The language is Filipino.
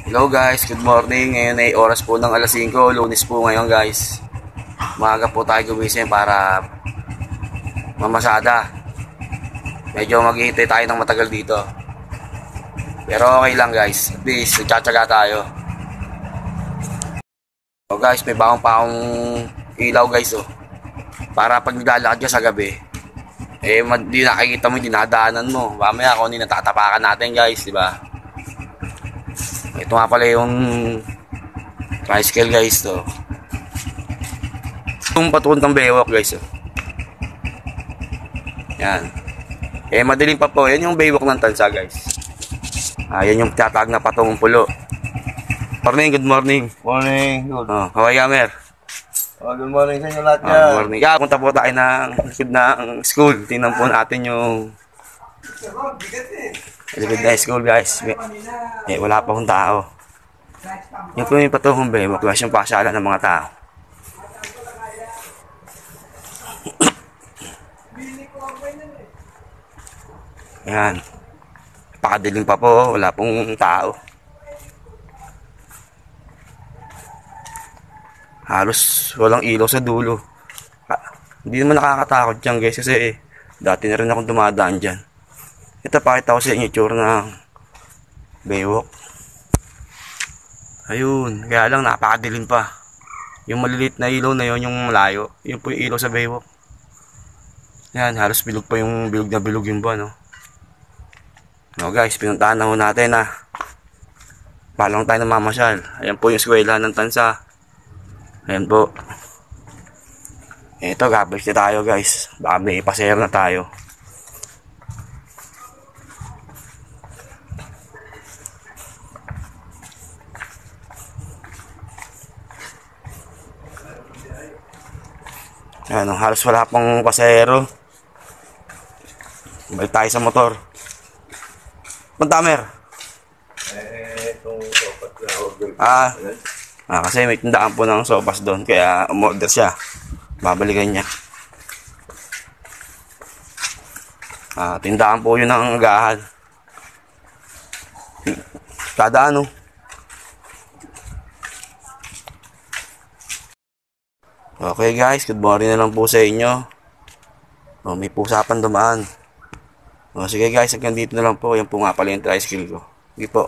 Hello guys, good morning. Ngayon ay oras po ng alas 5, Lunes po ngayon guys. Maaga po tayo gumising para mamasada. Medyo maghihintay tayo ng matagal dito. Pero okay lang guys, at least nagtsatsaga tayo. So guys, may bakong pa akong ilaw guys para pag naglalakad ka sa gabi, di nakikita mo yung dinadaanan mo. Mamaya kung hindi natatapakan natin guys, di ba? Ito nga pala yung tricycle guys to. Itong patuntang baywalk guys Yan. Madilim pa po. Yan yung baywalk ng Tansa guys. Yan yung tinatawag na patungong pulo. Morning, good morning. Morning. Good. How are you, Amer? Good morning sa inyo lahat yan. Good morning. Punta po tayo ng likod ng school. Tingnan po natin yung likod na school guys. Wala pa akong tao. Yung po yung patungong baywalk guys, yung pasyalan ng mga tao. Yan. Pakadilim pa po, wala pong tao. Halos walang ilaw sa dulo. Hindi naman nakakatakot dyan guys kasi dati na rin akong dumadaan dyan. Ito, pakita ko sa inyo itsura ng baywalk. Ayun, kaya lang napakadilim pa. Yung maliliit na ilaw na yun, yung malayo, yun po yung ilaw sa baywalk. Yan, halos bilog pa yung bilog na bilog yung buwan guys, pinuntahan na ho natin Palang tayo ng mamasyal. Ayan po yung eskwela ng Tansa. Ayan po. Ito, gabalik na tayo guys. Baka may pasero na tayo. Ayan, halos wala pang pasero. Balik tayo sa motor. Puntamer. Itong sopas na kasi may tindaan po ng sopas doon. Kaya umorder siya. Babalikan niya. Tindaan po yun ng agahan. Kada ano. Okay guys, good morning na lang po sa inyo. May pusapan dumaan. Sige guys, hanggang dito na lang po. Yan po nga pala yung tricycle ko. Sige po.